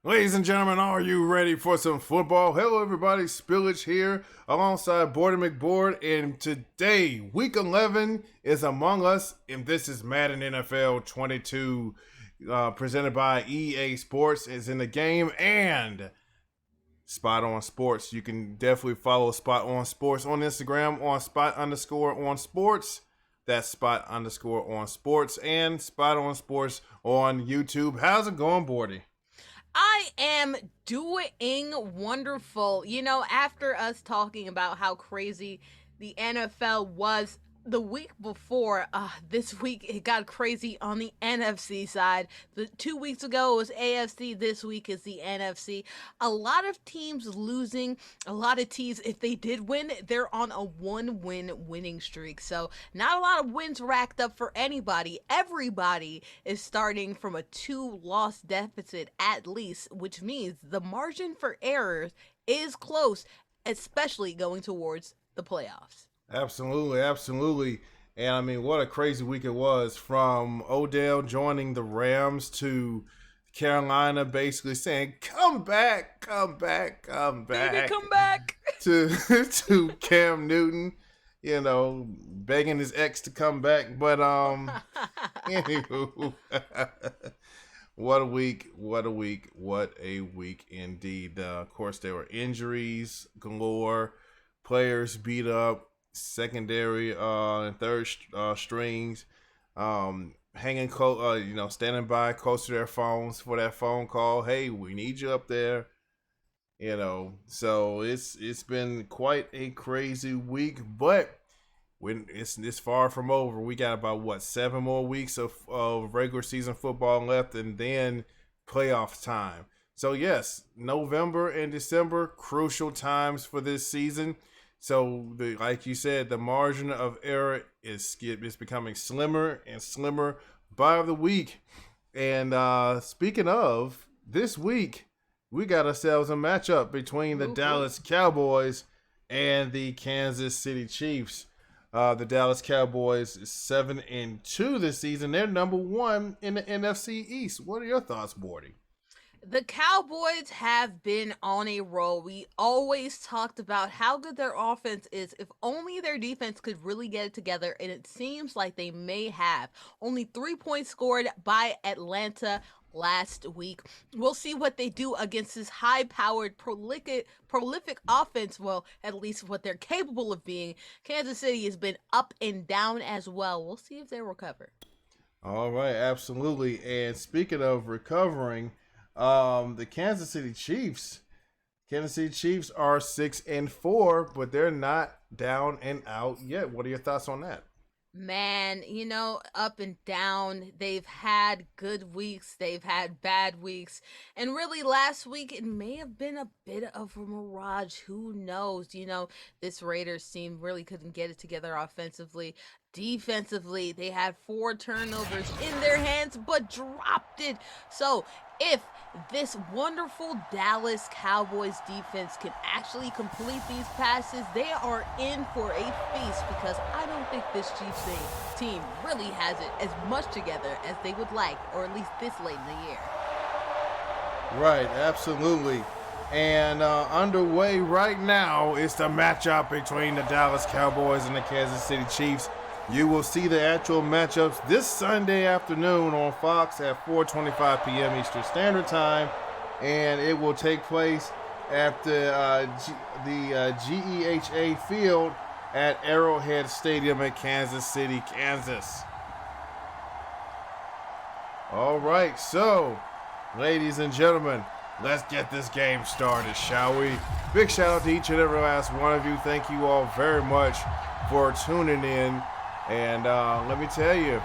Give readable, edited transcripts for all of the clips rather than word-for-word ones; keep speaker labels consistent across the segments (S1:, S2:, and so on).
S1: Ladies and gentlemen, are you ready for some football? Hello everybody, Spillidge here alongside Boredy McBored, and today, week 11 is among us, and this is Madden NFL 22 presented by EA Sports is in the game, and Spot On Sports. You can definitely follow Spot On Sports on Instagram on Spot_on_sports. That's Spot_on_sports and Spot On Sports on YouTube. How's it going, Boredy?
S2: I am doing wonderful. You know, after us talking about how crazy the NFL was the week before, this week it got crazy on the NFC side. 2 weeks ago it was AFC, this week is the NFC. A lot of teams losing, a lot of teams, if they did win, they're on a 1-win winning streak. So not a lot of wins racked up for anybody. Everybody is starting from a 2-loss deficit at least, which means the margin for errors is close, especially going towards the playoffs.
S1: Absolutely. And I mean, what a crazy week it was, from Odell joining the Rams to Carolina basically saying, come back.
S2: Baby, come back.
S1: to Cam Newton, you know, begging his ex to come back. But, anywho, what a week indeed. Of course, there were injuries galore, players beat up, secondary and third strings hanging close, standing by close to their phones for that phone call. Hey, we need you up there. So it's been quite a crazy week, but when it's far from over. We got about 7 more weeks of regular season football left, and then playoff time. So yes, November and December, crucial times for this season. So, like you said, the margin of error is becoming slimmer and slimmer by the week. And speaking of, this week, we got ourselves a matchup between the Dallas Cowboys and the Kansas City Chiefs. The Dallas Cowboys is 7-2 this season. They're number 1 in the NFC East. What are your thoughts, Boredy?
S2: The Cowboys have been on a roll. We always talked about how good their offense is. If only their defense could really get it together, and it seems like they may have. Only 3 points scored by Atlanta last week. We'll see what they do against this high-powered, prolific offense. Well, at least what they're capable of being. Kansas City has been up and down as well. We'll see if they recover.
S1: All right, absolutely. And speaking of recovering, the Kansas City Chiefs are 6-4, but they're not down and out yet. What are your thoughts on that?
S2: Man, up and down. They've had good weeks. They've had bad weeks. And really, last week, it may have been a bit of a mirage. Who knows? This Raiders team really couldn't get it together offensively. Defensively, they had 4 turnovers in their hands, but dropped it. So, if this wonderful Dallas Cowboys defense can actually complete these passes, they are in for a feast, because I don't think this Chiefs team really has it as much together as they would like, or at least this late in the year.
S1: Right, absolutely. And underway right now is the matchup between the Dallas Cowboys and the Kansas City Chiefs. You will see the actual matchups this Sunday afternoon on Fox at 4:25 p.m. Eastern Standard Time, and it will take place at the GEHA Field at Arrowhead Stadium in Kansas City, Kansas. All right, so, ladies and gentlemen, let's get this game started, shall we? Big shout out to each and every last one of you. Thank you all very much for tuning in. And let me tell you,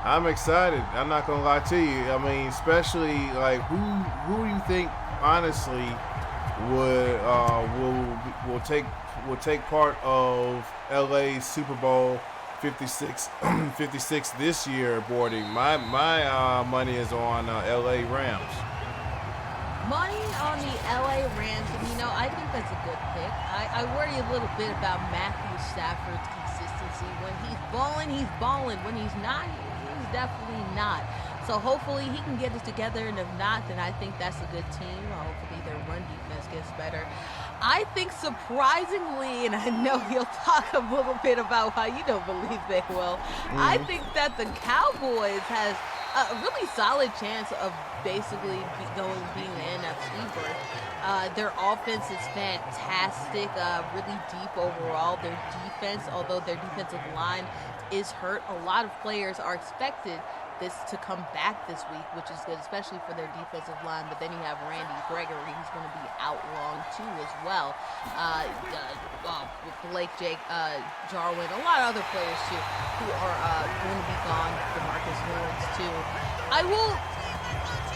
S1: I'm excited. I'm not gonna lie to you. I mean, especially like who do you think honestly will take part of LA's Super Bowl 56 this year, Boredy? My money is on LA Rams.
S2: Money on the LA Rams, and I think that's a good pick. I worry a little bit about Matthew Stafford's consistency. When he's balling, he's balling. When he's not, he's definitely not. So hopefully he can get it together, and if not, then I think that's a good team. Hopefully their run defense gets better. I think surprisingly, and I know he'll talk a little bit about why you don't believe they will, I think that the Cowboys has a really solid chance of basically being the NFC berth. Their offense is fantastic, really deep overall. Their defense, although their defensive line is hurt, a lot of players are expected this to come back this week, which is good, especially for their defensive line. But then you have Randy Gregory, who's going to be out long too as well. Blake, Jarwin, a lot of other players too who are going to be gone. DeMarcus Lawrence too. I will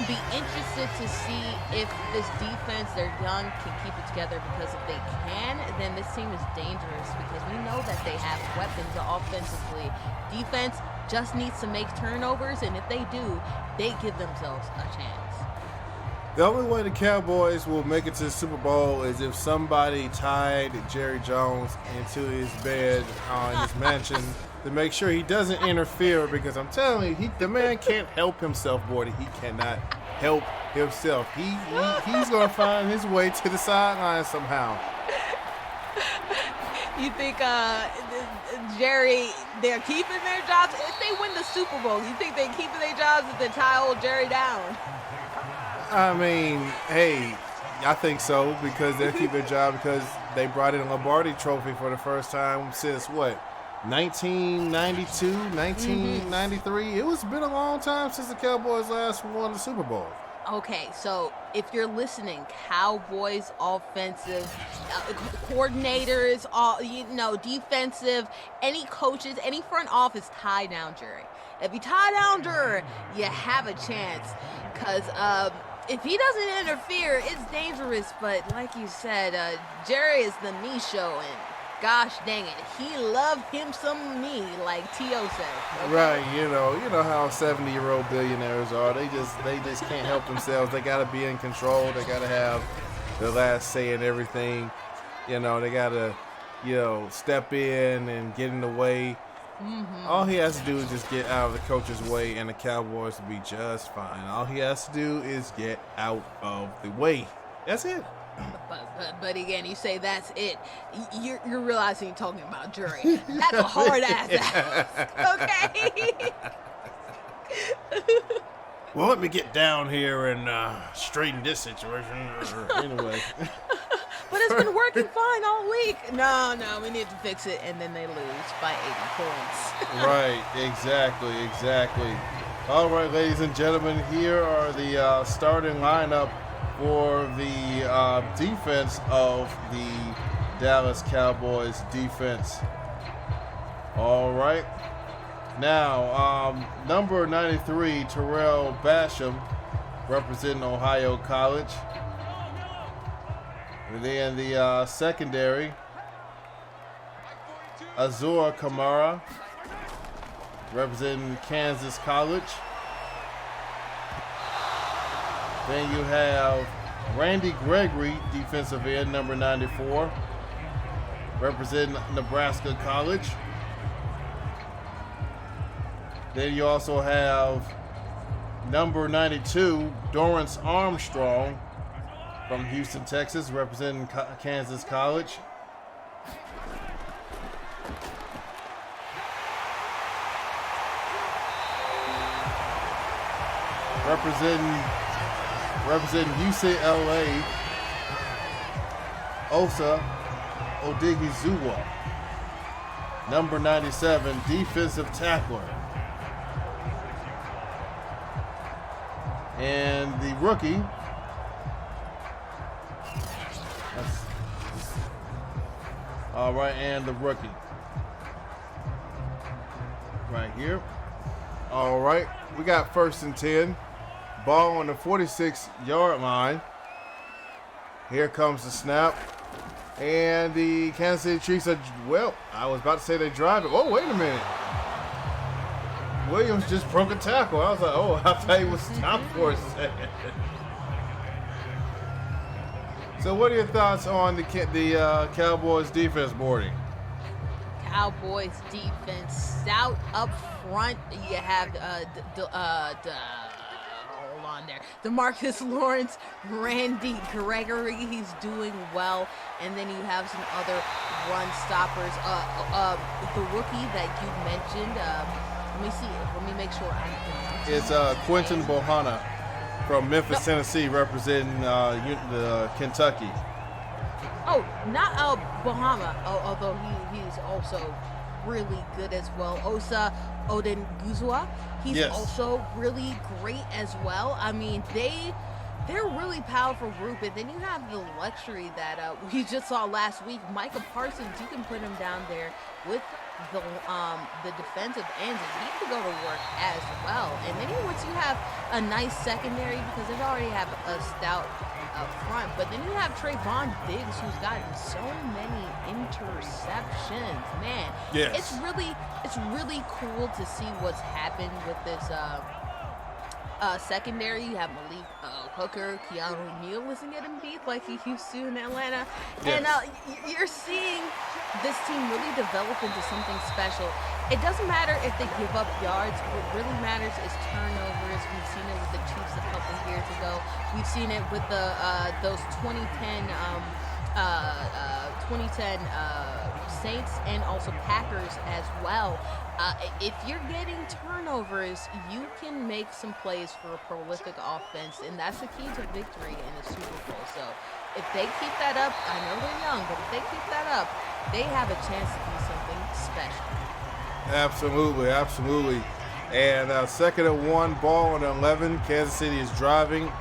S2: be interested to see if this defense, they're young, can keep it together, because if they can, then this team is dangerous, because we know that they have weapons offensively. Defense just needs to make turnovers, and if they do, they give themselves a chance.
S1: The only way the Cowboys will make it to the Super Bowl is if somebody tied Jerry Jones into his bed in his mansion to make sure he doesn't interfere, because I'm telling you, the man can't help himself, Boredy. He cannot help himself. He's going to find his way to the sideline somehow.
S2: You think Jerry, they're keeping their jobs? If they win the Super Bowl, you think they're keeping their jobs if they tie old Jerry down?
S1: I mean, hey, I think so, because they'll keep their job because they brought in a Lombardi trophy for the first time since, what, 1992, 1993? It was been a long time since the Cowboys last won the Super Bowl.
S2: Okay, so if you're listening, Cowboys offensive coordinators, defensive, any coaches, any front office, tie down Jerry. If you tie down Jerry, you have a chance, because if he doesn't interfere, it's dangerous. But like you said, Jerry is the me show, and gosh dang it, he loved him some me, like T.O. said. Okay?
S1: Right, you know how 70-year-old billionaires are. They just can't help themselves. They got to be in control. They got to have the last say in everything. They got to, step in and get in the way. All he has to do is just get out of the coach's way, and the Cowboys will be just fine. All he has to do is get out of the way. That's it.
S2: But again, you say that's it. You're realizing you're talking about Jerry. That's a hard ass ask, okay?
S1: Well, let me get down here and straighten this situation. Anyway.
S2: But it's been working fine all week. No, we need to fix it, and then they lose by 80 points.
S1: Right, exactly. All right, ladies and gentlemen, here are the starting lineup for the defense of the Dallas Cowboys defense. All right. Now, number 93, Terrell Basham, representing Ohio College. And then the secondary, Azor Kamara, representing Kansas College. Then you have Randy Gregory, defensive end, number 94, representing Nebraska College. Then you also have number 92, Dorrance Armstrong, from Houston, Texas, representing Kansas College. Representing UCLA, Osa Odighizuwa, number 97, defensive tackler. And the rookie, all right, and the rookie right here. All right, we got 1st and 10. Ball on the 46-yard line. Here comes the snap. And the Kansas City Chiefs are, I was about to say they drive it. Oh, wait a minute. Williams just broke a tackle. I was like, I thought he was stopped for a second. So what are your thoughts on the Cowboys defense, Boredy?
S2: Cowboys defense. Stout up front. You have hold on there. DeMarcus Lawrence, Randy Gregory, he's doing well. And then you have some other run stoppers. The rookie that you mentioned, let me see. Let me make sure I'm
S1: It's Quentin Bohanna from Memphis, Tennessee, representing the Kentucky.
S2: Oh, not Bahama, although he's also really good as well. Osa Odenguzua, he's also really great as well. I mean, they're a really powerful group, and then you have the luxury that we just saw last week. Micah Parsons, you can put him down there with the defensive ends, and he can go to work as well. And then once you have a nice secondary, because they already have a stout up front, but then you have Trayvon Diggs, who's gotten so many interceptions. Man, it's really cool to see what's happened with this secondary. You have Malik Hooker, Keanu Neal isn't getting beat like he used to in Atlanta. And you're seeing this team really develop into something special. It doesn't matter if they give up yards. What really matters is turnovers. We've seen it with the Chiefs a couple years ago. We've seen it with those 2010 Saints and also Packers as well. If you're getting turnovers, you can make some plays for a prolific offense, and that's the key to victory in the Super Bowl. So if they keep that up, I know they're young, but if they keep that up, they have a chance to be something special.
S1: Absolutely. And 2nd and 1, ball on 11. Kansas City is driving,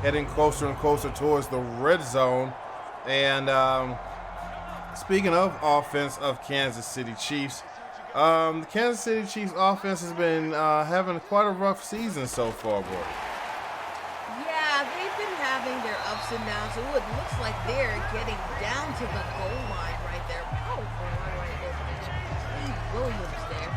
S1: heading closer and closer towards the red zone. And speaking of offense of Kansas City Chiefs, the Kansas City Chiefs offense has been having quite a rough season so far, boy.
S2: Yeah, they've been having their ups and downs. So it looks like they're getting down to the goal line right there. Powerful run right there by Williams there.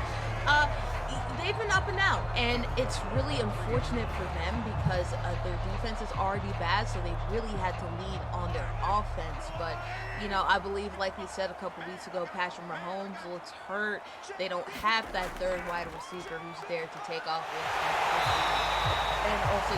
S2: They've been up and down, and it's really unfortunate for them because their defense is already bad, so they really had to lean on their offense. But, I believe, like we said a couple weeks ago, Patrick Mahomes looks hurt. They don't have that third wide receiver who's there to take off with him, and also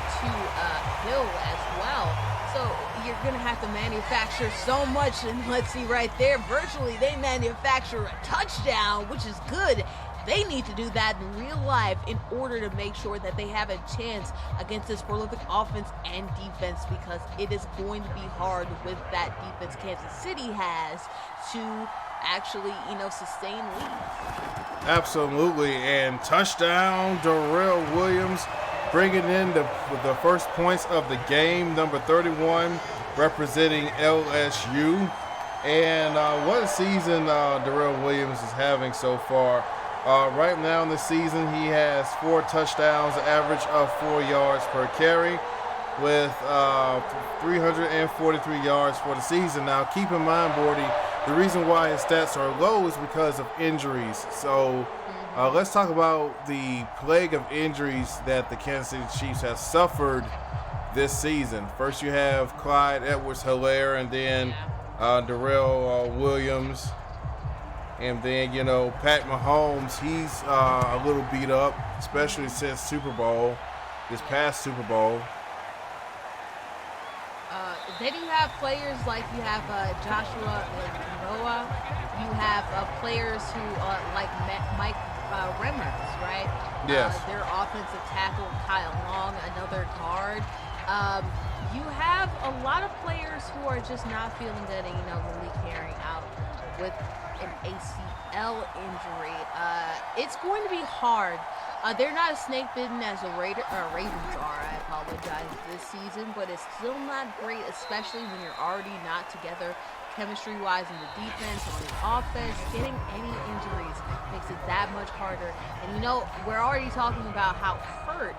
S2: Hill as well. So you're going to have to manufacture so much, and let's see right there, virtually they manufacture a touchdown, which is good. They need to do that in real life in order to make sure that they have a chance against this prolific offense and defense, because it is going to be hard with that defense Kansas City has to actually, sustain leads.
S1: Absolutely. And touchdown, Darrell Williams bringing in the first points of the game, number 31, representing LSU. And what a season Darrell Williams is having so far. Right now in the season, he has 4 touchdowns, an average of 4 yards per carry, with 343 yards for the season. Now, keep in mind, Boredy, the reason why his stats are low is because of injuries. So let's talk about the plague of injuries that the Kansas City Chiefs have suffered this season. First, you have Clyde Edwards-Helaire, and then Darrell Williams. And then, Pat Mahomes, he's a little beat up, especially since this past Super Bowl.
S2: Then you have players like you have Joshua Noah. You have players who like Mike Remmers, right?
S1: Yes.
S2: Their offensive tackle, Kyle Long, another guard. You have a lot of players who are just not feeling good, and Malik Herring out with an ACL injury. It's going to be hard. They're not as snake bitten as the Ravens are, I apologize, this season, but it's still not great, especially when you're already not together chemistry-wise in the defense, on the offense. Getting any injuries makes it that much harder. And we're already talking about how hurt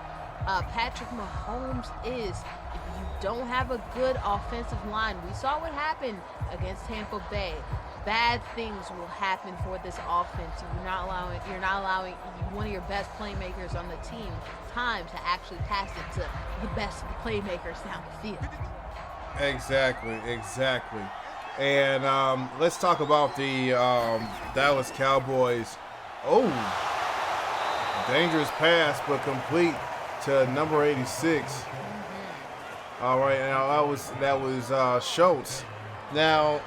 S2: Patrick Mahomes is. If you don't have a good offensive line, we saw what happened against Tampa Bay. Bad things will happen for this offense. You're not allowing one of your best playmakers on the team time to actually pass it to the best playmakers down the field.
S1: Exactly. And let's talk about the Dallas Cowboys. Oh, dangerous pass, but complete to number 86. All right, now that was Schultz. Now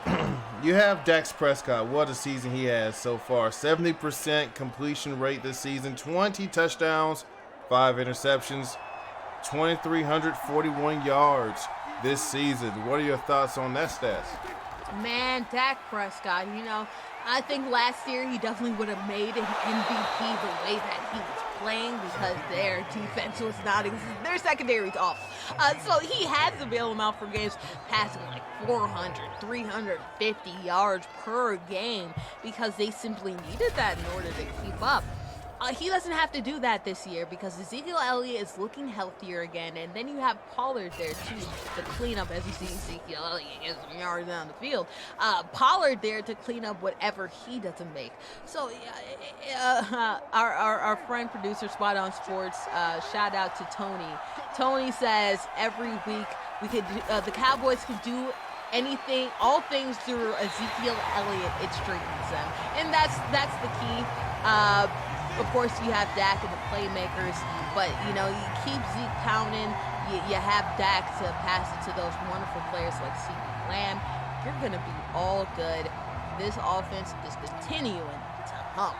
S1: you have Dex Prescott. What a season he has so far. 70% completion rate this season. 20 touchdowns, 5 interceptions, 2,341 yards this season. What are your thoughts on that stats?
S2: Man, Dak Prescott, I think last year he definitely would have made an MVP the way that he was playing because their defense was not their secondary's awful. So he had to bail them out for games passing like 400, 350 yards per game because they simply needed that in order to keep up. He doesn't have to do that this year because Ezekiel Elliott is looking healthier again, and then you have Pollard there too to clean up. As you see, Ezekiel Elliott gets some yards down the field. Pollard there to clean up whatever he doesn't make. So our friend producer Spot on Sports, shout out to Tony. Tony says every week the Cowboys could do anything, all things through Ezekiel Elliott. It strengthens them, and that's the key. Of course, you have Dak and the playmakers, but, you keep Zeke pounding. You have Dak to pass it to those wonderful players like CeeDee Lamb. You're going to be all good. This offense is continuing to hum.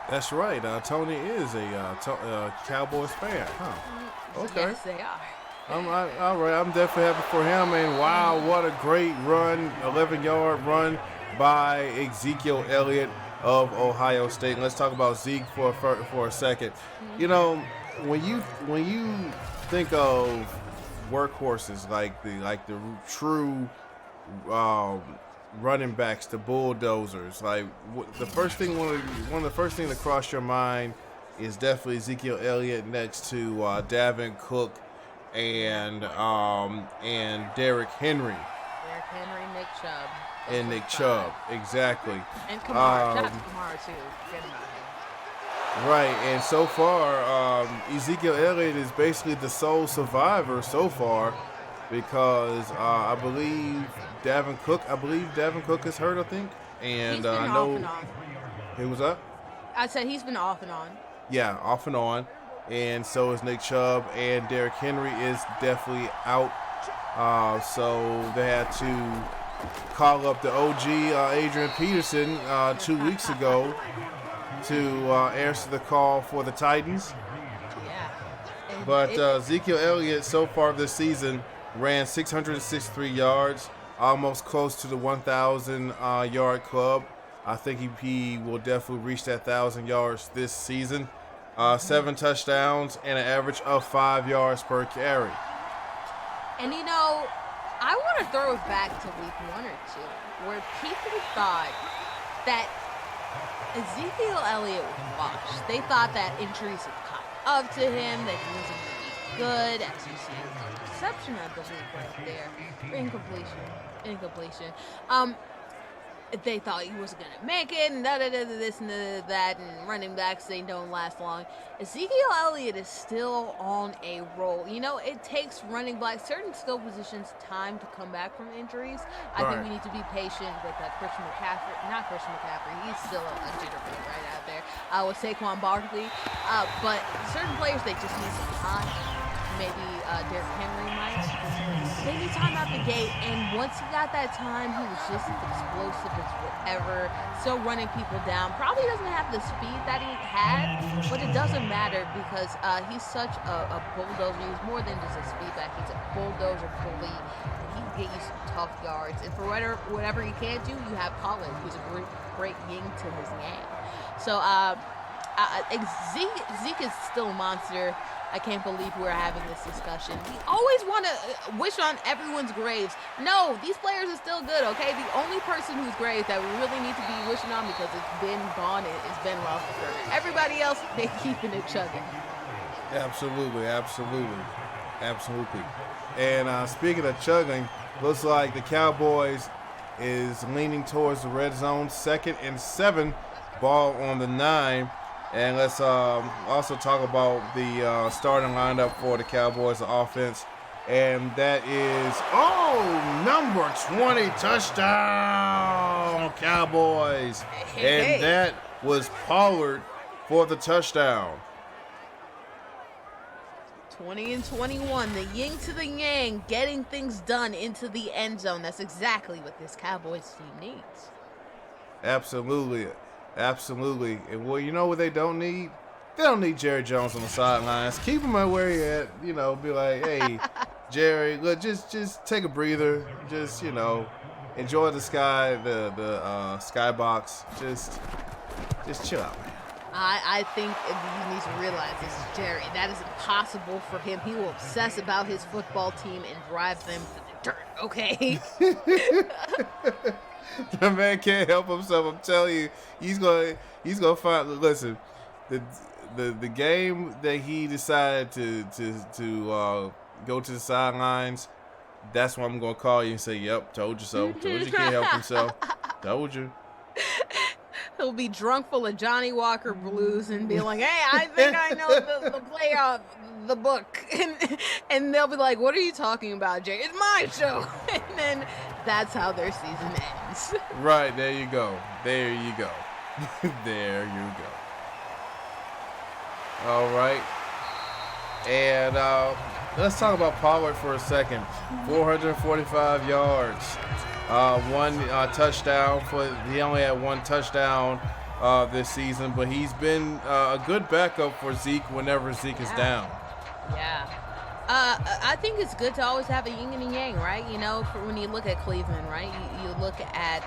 S1: That's right. Tony is a Cowboys fan, huh? Okay.
S2: Yes, they are.
S1: All right. I'm definitely happy for him. And wow, what a great run, 11-yard run by Ezekiel Elliott of Ohio State. And let's talk about Zeke for a second. When you think of workhorses like the true running backs, the bulldozers, like one of the first things to cross your mind is definitely Ezekiel Elliott next to Dalvin Cook and Derrick Henry.
S2: Derrick Henry, Nick Chubb.
S1: And Nick Chubb, exactly.
S2: And Kamara, shout out to Kamara too. Forget about him.
S1: Right, and so far, Ezekiel Elliott is basically the sole survivor so far because I believe Dalvin Cook is hurt, I think. And
S2: he's been
S1: I know
S2: off and on.
S1: Who was that?
S2: I said he's been off and on.
S1: Yeah, off and on. And so is Nick Chubb, and Derrick Henry is definitely out. So they had to call up the OG Adrian Peterson 2 weeks ago to answer the call for the Titans.
S2: Yeah.
S1: But Ezekiel Elliott so far this season ran 663 yards, almost close to the 1,000 yard club. I think he will definitely reach that 1,000 yards this season. 7 touchdowns and an average of 5 yards per carry.
S2: And I want to throw it back to week 1 or 2, where people thought that Ezekiel Elliott was washed. They thought that injuries had caught up to him, that he wasn't going to be good. As you see, the interception, I believe, right there. Incompletion. They thought he wasn't going to make it, and this and that, and running backs, they don't last long. Ezekiel Elliott is still on a roll. It takes running backs, certain skill positions, time to come back from injuries. I think we need to be patient with Christian McCaffrey. Not Christian McCaffrey. He's still a jitterbug right out there. With Saquon Barkley. But certain players, they just need some time. Maybe Derrick Henry might. They need time out the gate, and once he got that time, he was just as explosive as whatever, still running people down. Probably doesn't have the speed that he had, but it doesn't matter because he's such a bulldozer. He's more than just a speed back. He's a bulldozer bully. He can get you some tough yards, and for whatever he can't do, you have Pollard, who's a great yin to his yang. So Zeke is still a monster. I can't believe we're having this discussion. We always want to wish on everyone's graves. No, these players are still good, okay? The only person whose grave that we really need to be wishing on because it's been gone is Ben Roethlisberger. Everybody else, they're keeping it chugging.
S1: Absolutely. And speaking of chugging, looks like the Cowboys is leaning towards the red zone, 2nd and 7, ball on the 9. And let's also talk about the starting lineup for the Cowboys offense. And that is, number 20 touchdown, Cowboys.
S2: Hey.
S1: And that was Pollard for the touchdown.
S2: 20 and 21, the yin to the yang, getting things done into the end zone. That's exactly what this Cowboys team needs.
S1: Absolutely. And well, you know what they don't need? They don't need Jerry Jones on the sidelines. Keep him at where he at. You know, be like, hey, Jerry, look, just take a breather. Just, enjoy the sky, the skybox. Just chill out, man.
S2: I think he needs to realize this is Jerry. That is impossible for him. He will obsess about his football team and drive them to the dirt, okay?
S1: The man can't help himself. I'm telling you, he's gonna find. Listen, the game that he decided to go to the sidelines. That's why I'm gonna call you and say, "Yep, told you so. Told you can't help himself. Told you."
S2: He'll be drunk full of Johnny Walker blues and be like, "Hey, I think I know the play of the book," and they'll be like, "What are you talking about, Jay? It's my show." And then that's how their season ends.
S1: Right, there you go. There you go. All right. And let's talk about Pollard for a second. 445 yards. One touchdown. He only had one touchdown this season, but he's been a good backup for Zeke whenever Zeke is down.
S2: Yeah. I think it's good to always have a yin and a yang, right? For when you look at Cleveland, right? You look at,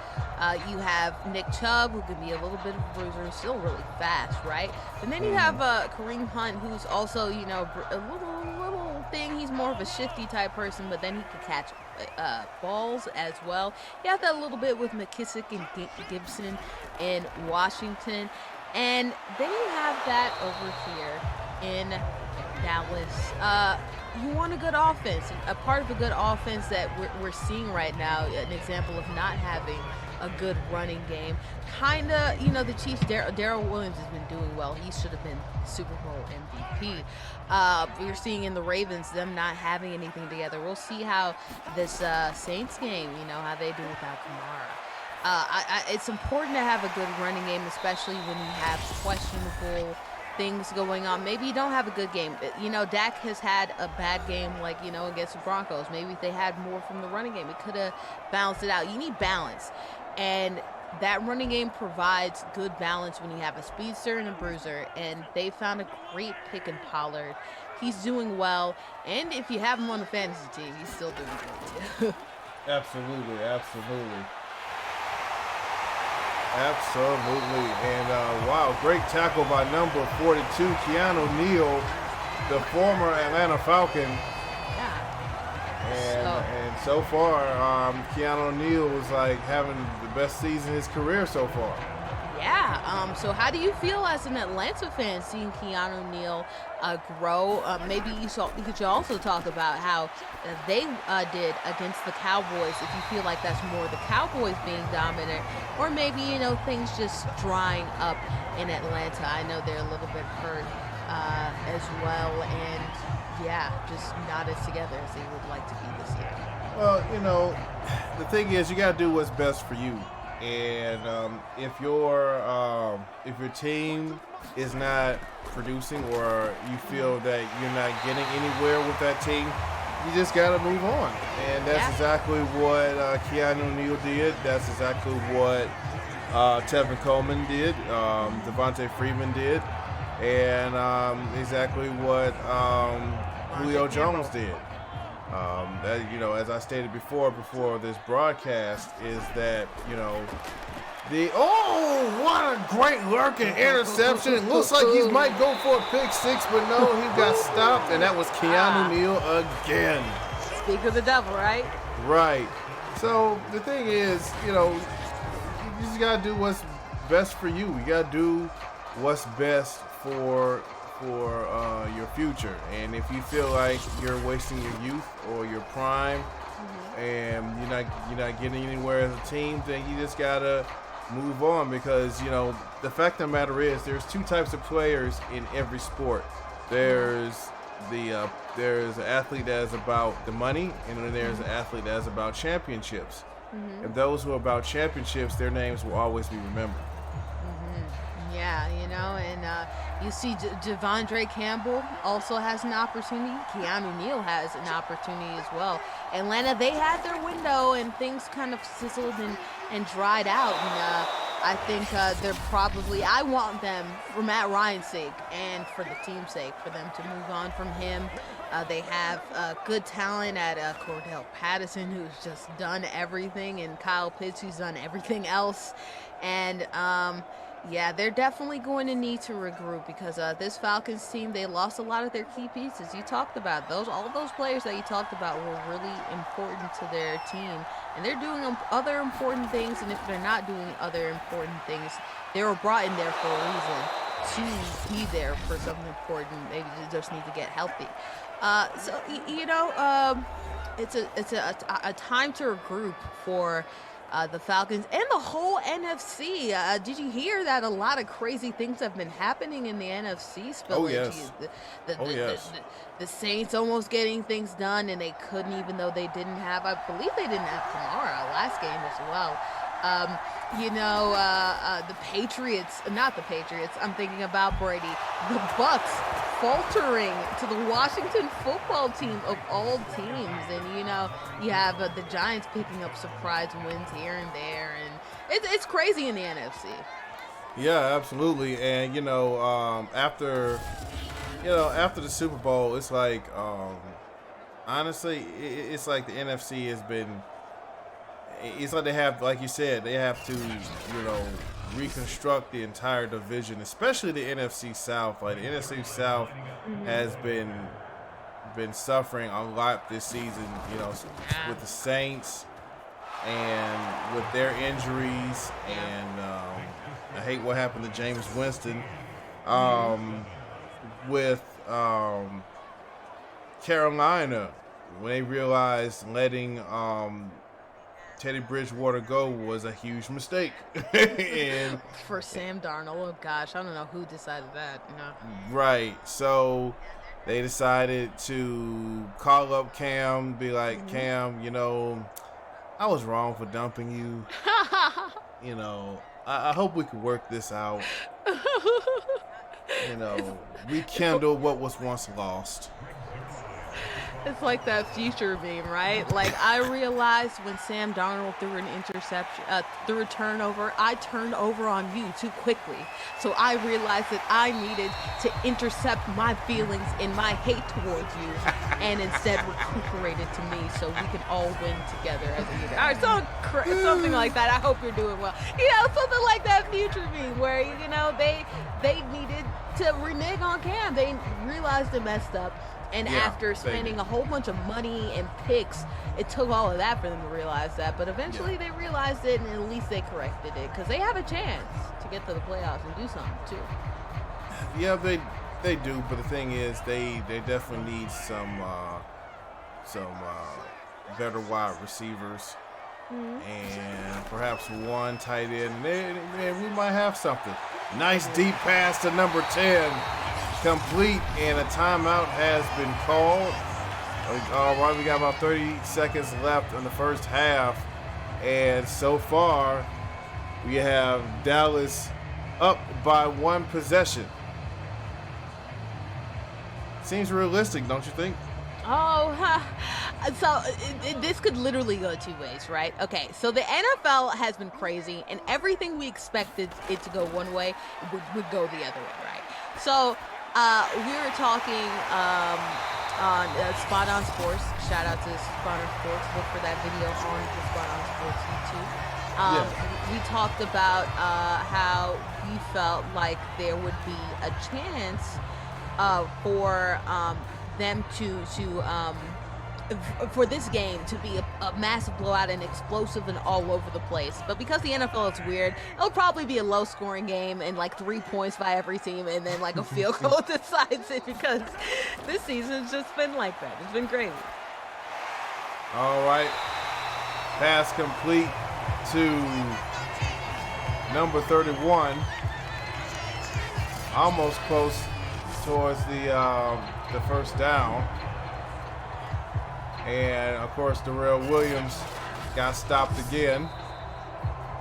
S2: you have Nick Chubb, who can be a little bit of a bruiser, still really fast, right? And then you have Kareem Hunt, who's also, a little thing. He's more of a shifty type person, but then he can catch balls as well. You have that a little bit with McKissick and Gibson in Washington. And then you have that over here in Dallas. You want a good offense. A part of a good offense that we're seeing right now, an example of not having a good running game. The Chiefs, Darrell Williams has been doing well. He should have been Super Bowl MVP. You're seeing in the Ravens them not having anything together. We'll see how this Saints game, how they do without Kamara. It's important to have a good running game, especially when you have questionable things going on. Maybe you don't have a good game. Dak has had a bad game, against the Broncos. Maybe if they had more from the running game, it could have balanced it out. You need balance. And that running game provides good balance when you have a speedster and a bruiser. And they found a great pick in Pollard. He's doing well. And if you have him on the fantasy team, he's still doing good.
S1: Absolutely. And wow, great tackle by number 42, Keanu Neal, the former Atlanta Falcon.
S2: Yeah.
S1: And so far, Keanu Neal was having the best season of his career so far.
S2: Yeah. So how do you feel as an Atlanta fan seeing Keanu Neal grow? Maybe you could also talk about how they did against the Cowboys. If you feel like that's more the Cowboys being dominant, or maybe things just drying up in Atlanta. I know they're a little bit hurt as well, and just not as together as they would like to be this year.
S1: Well, the thing is, you got to do what's best for you. And if your team is not producing, or you feel that you're not getting anywhere with that team, you just got to move on. And that's exactly what Keanu Neal did. That's exactly what Tevin Coleman did, Devontae Freeman did, and exactly what Julio Jones did. That, as I stated before this broadcast, is that, what a great lurking interception. It looks like he might go for a pick six, but no, he got stopped, and that was Keanu Neal again.
S2: Speak of the devil, right?
S1: Right. So the thing is, you just got to do what's best for you. You got to do what's best for your future. And if you feel like you're wasting your youth or your prime, and you're not getting anywhere as a team, then you just gotta move on, because the fact of the matter is, there's two types of players in every sport. There's there's an athlete that is about the money, and then there's an athlete that is about championships. And those who are about championships, their names will always be remembered.
S2: Yeah, and you see Devondre Campbell also has an opportunity. Keanu Neal has an opportunity as well. Atlanta, they had their window and things kind of sizzled and dried out. And I think they're probably, I want them, for Matt Ryan's sake and for the team's sake, for them to move on from him. They have good talent at Cordell Patterson, who's just done everything, and Kyle Pitts, who's done everything else. And yeah, they're definitely going to need to regroup because this Falcons team, they lost a lot of their key pieces. You talked about all of those players that you talked about were really important to their team, and they're doing other important things. And if they're not doing other important things, they were brought in there for a reason, to be there for something important. Maybe they just need to get healthy. So it's a time to regroup for the Falcons and the whole NFC. Did you hear that a lot of crazy things have been happening in the NFC? Spillage?
S1: Oh, yes.
S2: Yes. The Saints almost getting things done, and they couldn't, even though they didn't have, I believe they didn't have Kamara last game as well. The Patriots, not the Patriots, I'm thinking about Boredy. The Bucks faltering to the Washington football team of all teams. And, you have the Giants picking up surprise wins here and there. And it's crazy in the NFC.
S1: Yeah, absolutely. And, after the Super Bowl, it's like, honestly, it's like the NFC has been, it's like they have, like you said, they have to, reconstruct the entire division, especially the NFC South. Like, the NFC South has been suffering a lot this season, with the Saints and with their injuries. And I hate what happened to James Winston. With Carolina, when they realized letting Teddy Bridgewater go was a huge mistake. And
S2: for Sam Darnold, oh gosh, I don't know who decided that.
S1: Right. So they decided to call up Cam, be like, Cam, I was wrong for dumping you. I hope we can work this out. Rekindle what was once lost.
S2: It's like that future meme, right? Like, I realized when Sam Darnold threw an interception, threw a turnover, I turned over on you too quickly. So I realized that I needed to intercept my feelings and my hate towards you, and instead recuperated to me so we can all win together as a unit. All right, something like that. I hope you're doing well. Something like that future meme where, they needed to renege on Cam. They realized they messed up. And after spending a whole bunch of money and picks, it took all of that for them to realize that. But eventually they realized it, and at least they corrected it, because they have a chance to get to the playoffs and do something, too.
S1: Yeah, they do. But the thing is, they definitely need some better wide receivers. And perhaps one tight end. We might have something. Nice deep pass to number 10. Complete, and a timeout has been called. All right, we got about 30 seconds left in the first half, and so far we have Dallas up by one possession. Seems realistic, don't you think?
S2: So this could literally go two ways, right? Okay, so the NFL has been crazy, and everything we expected it to go one way would go the other way, right? So we were talking on Spot On Sports. Shout out to Spot On Sports. Look for that video on the Spot On Sports YouTube. We talked about how we felt like there would be a chance for them to for this game to be a massive blowout and explosive and all over the place. But because the NFL is weird, it'll probably be a low-scoring game and like 3 points by every team, and then like a field goal decides it, because this season's just been like that. It's been crazy.
S1: All right. Pass complete to number 31. Almost close towards the the first down. And, of course, Darrell Williams got stopped again.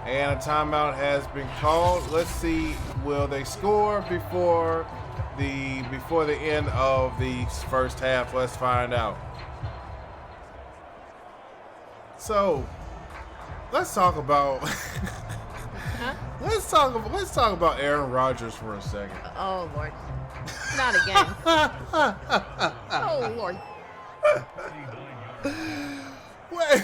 S1: And a timeout has been called. Let's see, will they score before the end of the first half? Let's find out. So, let's talk about let's talk about Aaron Rodgers for a second.
S2: Oh Lord, not again. Oh Lord.
S1: Wait.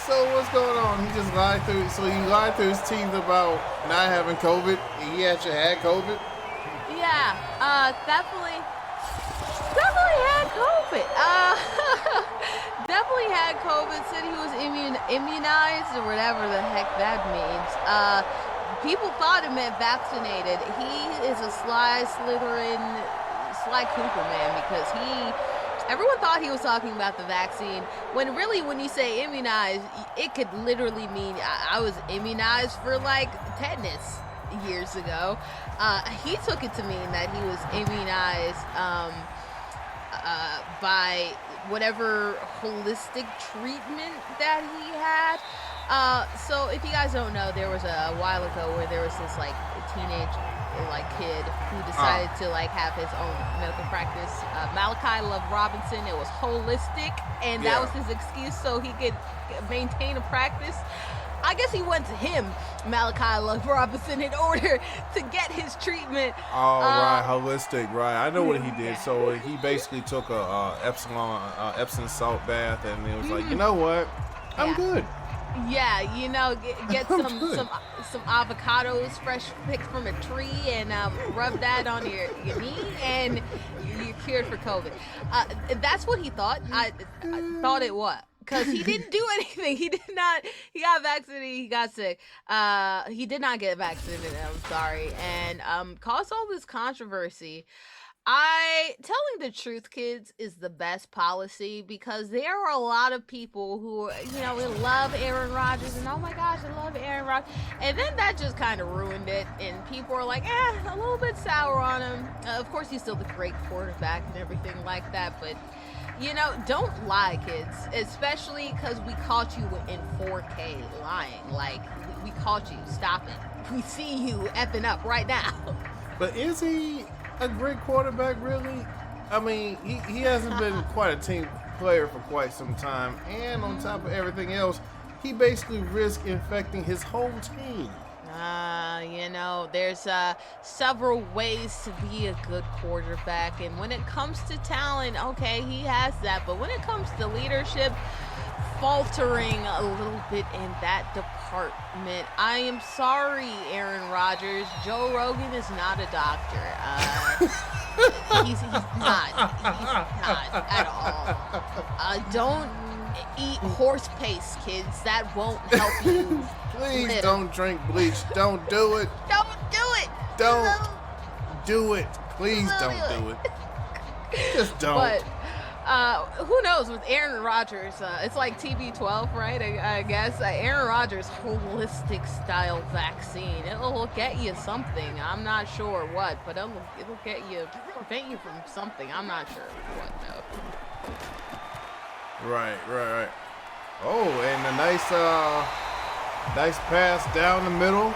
S1: So what's going on? He just lied through. So he lied through his teeth about not having COVID. He actually had COVID.
S2: Yeah, definitely had COVID. Definitely had COVID. Said he was immunized or whatever the heck that means. People thought it meant vaccinated. He is a Sly Cooper man because everyone thought he was talking about the vaccine, when really, when you say immunized, it could literally mean I was immunized for like tetanus years ago. He took it to mean that he was immunized by whatever holistic treatment that he had. So if you guys don't know, there was a while ago where there was this like teenage kid who decided to like have his own medical practice. Malachi Love Robinson. It was holistic, and that was his excuse so he could maintain a practice. I guess he went to him, Malachi Love Robinson, in order to get his treatment.
S1: Oh, right, holistic, right. I know what he did. So he basically took a Epsom salt bath, and it was like, you know what? I'm good.
S2: Yeah, you know, get some avocados fresh picked from a tree and rub that on your knee, and you're cured for COVID. That's what he thought. I thought it was. Because he didn't do anything. He got vaccinated, he got sick. He did not get vaccinated, I'm sorry. And caused all this controversy. Telling the truth, kids, is the best policy, because there are a lot of people who, love Aaron Rodgers, and oh my gosh, I love Aaron Rodgers. And then that just kind of ruined it, and people are like, a little bit sour on him. Of course, he's still the great quarterback and everything like that, but don't lie, kids, especially because we caught you in 4K lying. Like, we caught you. Stop it. We see you effing up right now.
S1: But is he a great quarterback, really? I mean, he hasn't been quite a team player for quite some time, and on top of everything else, he basically risked infecting his whole team.
S2: There's several ways to be a good quarterback, and when it comes to talent, okay, he has that, but when it comes to leadership, faltering a little bit in that department. I am sorry, Aaron Rodgers. Joe Rogan is not a doctor. He's not at all. Don't eat horse paste, kids. That won't help you.
S1: Please don't drink bleach. Don't do it.
S2: Don't do it.
S1: Don't do it. Please don't do it. Just don't.
S2: But who knows with Aaron Rodgers? It's like TB12, right? I guess Aaron Rodgers holistic style vaccine. It'll get you something. I'm not sure what, but it'll get you, prevent you from something. I'm not sure what though.
S1: Right. Oh, and a nice pass down the middle,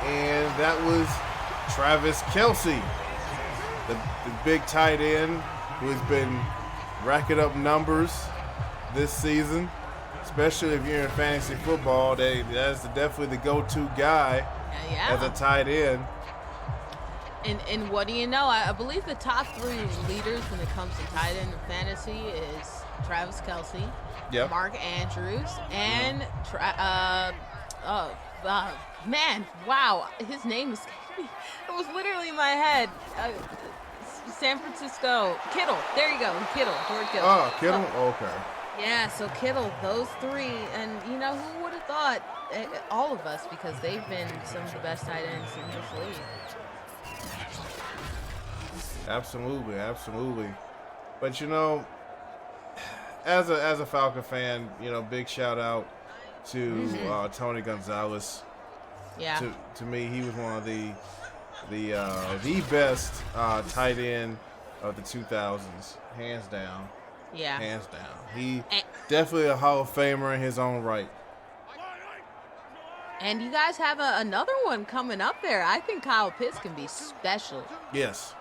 S1: and that was Travis Kelce, the big tight end who has been racking up numbers this season, especially if you're in fantasy football. That's definitely the go-to guy as a tight end.
S2: And what do you know? I believe the top three leaders when it comes to tight end fantasy is Travis Kelce, Mark Andrews, and man, wow, his name is it was literally in my head. San Francisco, Kittle. There you go, Kittle, George Kittle.
S1: Oh, Kittle? Okay.
S2: Yeah, so Kittle, those three, and who would have thought? All of us, because they've been some of the best tight ends in this league.
S1: Absolutely. But as a Falcon fan, big shout out to Tony Gonzalez.
S2: Yeah.
S1: To me, he was one of the the best tight end of the 2000s, hands down.
S2: Yeah.
S1: Hands down. He definitely a Hall of Famer in his own right.
S2: And you guys have another one coming up there. I think Kyle Pitts can be special.
S1: Yes.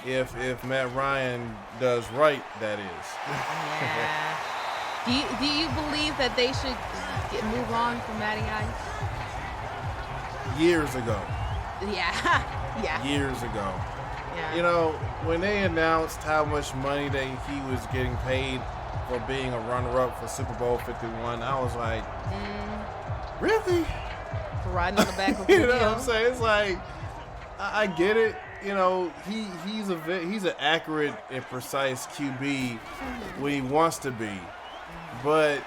S1: If Matt Ryan does right, that is.
S2: Yeah. Do you believe that they should move on from Matty Ice?
S1: Years ago.
S2: Yeah. Yeah.
S1: Years ago.
S2: Yeah.
S1: You know, when they announced how much money he was getting paid for being a runner-up for Super Bowl 51, I was like, really?
S2: For riding on the back of
S1: you know what I'm saying? It's like, I get it. You know, he's an accurate and precise QB when he wants to be. But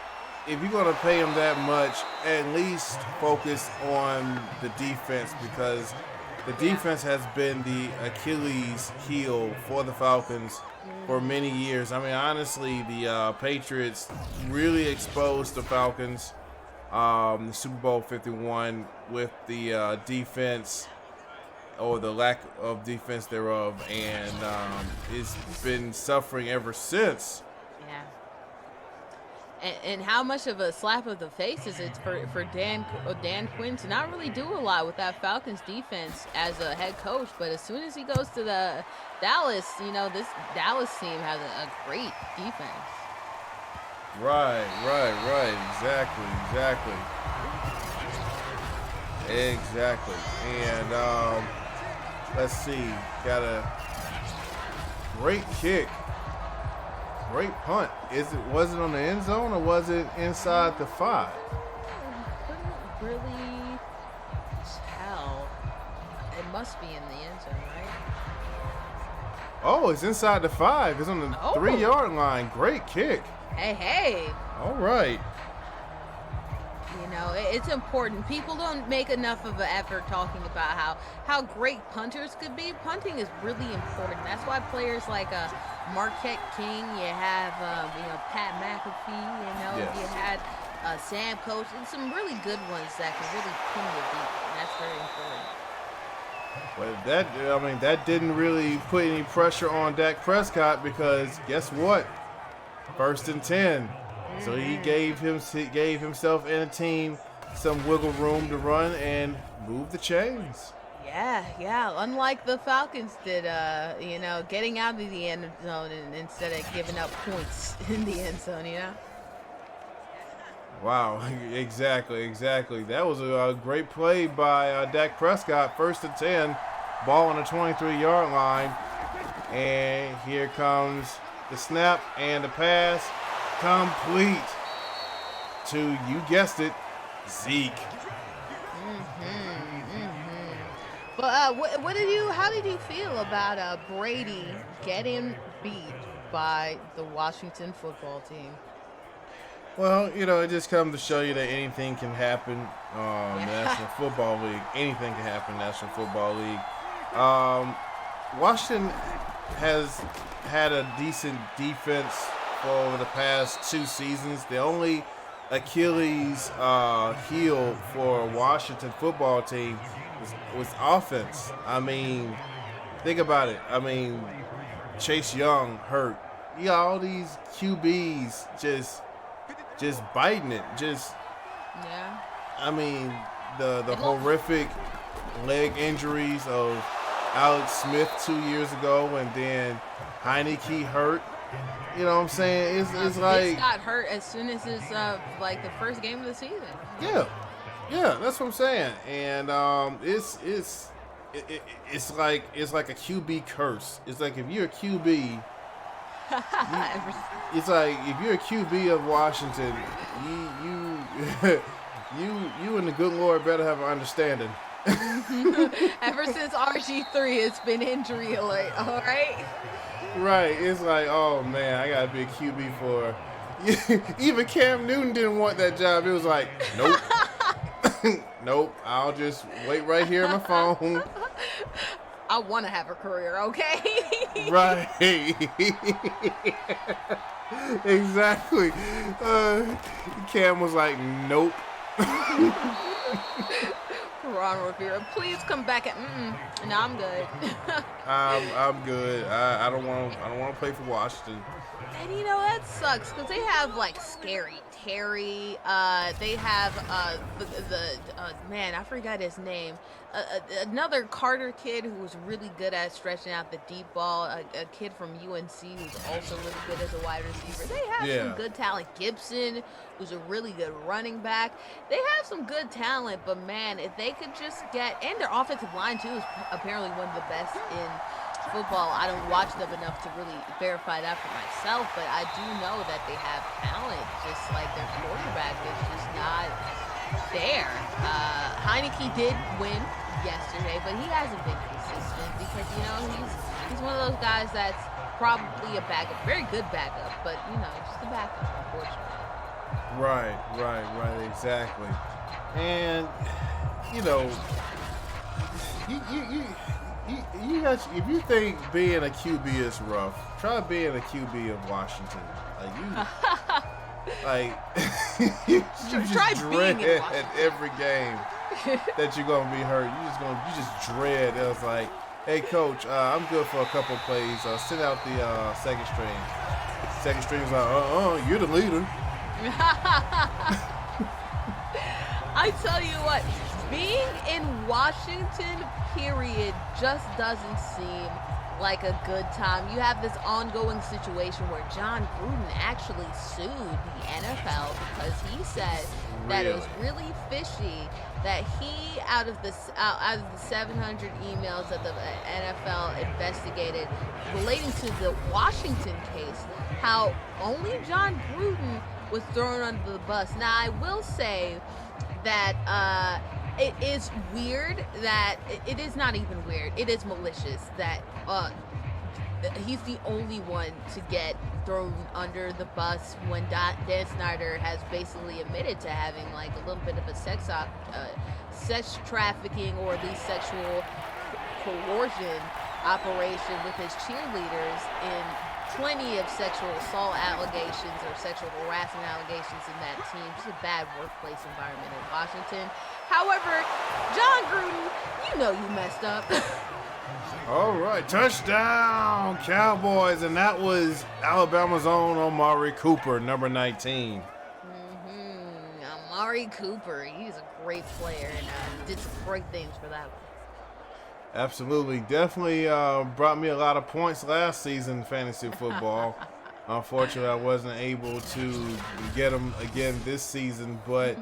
S1: if you're going to pay him that much, at least focus on the defense, because the defense has been the Achilles heel for the Falcons for many years. I mean, honestly, the Patriots really exposed the Falcons, the Super Bowl 51, with the defense, or the lack of defense thereof, and it's been suffering ever since.
S2: Yeah. And how much of a slap of the face is it for Dan Quinn to not really do a lot with that Falcons defense as a head coach, but as soon as he goes to the Dallas, you know, this Dallas team has a great defense.
S1: Right. Exactly. And let's see, got a great kick. Great punt. Was it on the end zone or was it inside the 5?
S2: Couldn't really tell. It must be in the end zone, right?
S1: Oh, it's inside the 5. It's on the 3-yard line. Great kick.
S2: Hey.
S1: All right.
S2: You know, it's important. People don't make enough of an effort talking about how great punters could be. Punting is really important. That's why players like Marquette King, you have Pat McAfee,
S1: Yes.
S2: You had Sam Coach, and some really good ones that can really pin you deep. And that's very important.
S1: But that didn't really put any pressure on Dak Prescott, because guess what? 1st and 10. So he gave himself and a team some wiggle room to run and move the chains.
S2: Yeah. Unlike the Falcons did, getting out of the end zone instead of giving up points in the end zone,
S1: Wow, exactly. That was a great play by Dak Prescott. 1st and 10, ball on the 23-yard line. And here comes the snap and the pass. Complete to, you guessed it, Zeke.
S2: But how did you feel about Boredy getting beat by the Washington football team?
S1: Well, it just comes to show you that anything can happen in the National Football League. Anything can happen in the National Football League. Washington has had a decent defense for over the past 2 seasons. The only Achilles heel for a Washington football team was offense. I mean, think about it. I mean, Chase Young hurt. You got all these QBs just biting it. I mean, the horrific leg injuries of Alex Smith 2 years ago, and then Heineke hurt. You know what I'm saying? It's like
S2: Pitts got hurt as soon as his the first game of the season.
S1: Yeah, that's what I'm saying. And it's like a QB curse. It's like if you're a QB, it's like if you're a QB of Washington, you and the good Lord better have an understanding.
S2: Ever since RG3, it's been injury alert. All right.
S1: Right, it's like, oh man, I gotta be a QB for. Even Cam Newton didn't want that job. It was like, nope, nope. I'll just wait right here on my phone.
S2: I want to have a career, okay?
S1: Right. Exactly. Cam was like, nope.
S2: Ron Rivera, please come back. No, I'm good.
S1: I'm good. I don't want to play for Washington.
S2: And you know that sucks because they have like Scary Terry. They have the man, I forgot his name. Another Carter kid who was really good at stretching out the deep ball. A kid from UNC who's also really good as a wide receiver. They have some good talent. Gibson, who's a really good running back. They have some good talent, but man, if they could just get, and their offensive line too is apparently one of the best in football. I don't watch them enough to really verify that for myself, but I do know that they have talent, just like their quarterback is just not there. Heineke did win yesterday, but he hasn't been consistent because, you know, he's one of those guys that's probably a backup, very good backup, but, you know, just a backup, unfortunately.
S1: Right, exactly. And, you know, if you think being a QB is rough, try being a QB of Washington. You
S2: try
S1: just
S2: being
S1: dread
S2: in
S1: at every game that you're gonna be hurt. You just dread. It was like, hey coach, I'm good for a couple plays. Send out the second string. Second string's like, you're the leader.
S2: I tell you what, being in Washington, period, just doesn't seem like a good time. You have this ongoing situation where John Gruden actually sued the NFL because he said that it was really fishy that he, out of the 700 emails that the NFL investigated relating to the Washington case, how only John Gruden was thrown under the bus. Now, I will say that it is weird that it is not even weird. It is malicious that he's the only one to get thrown under the bus when Dan Snyder has basically admitted to having like a little bit of a sex trafficking or at least sexual coercion operation with his cheerleaders in plenty of sexual assault allegations or sexual harassment allegations in that team. Just a bad workplace environment in Washington. However, John Gruden, you know you messed up.
S1: All right, touchdown, Cowboys, and that was Alabama's own Amari Cooper, number 19.
S2: Amari Cooper, he's a great player and did some great things for that one.
S1: Absolutely. Definitely brought me a lot of points last season in fantasy football. Unfortunately, I wasn't able to get him again this season. But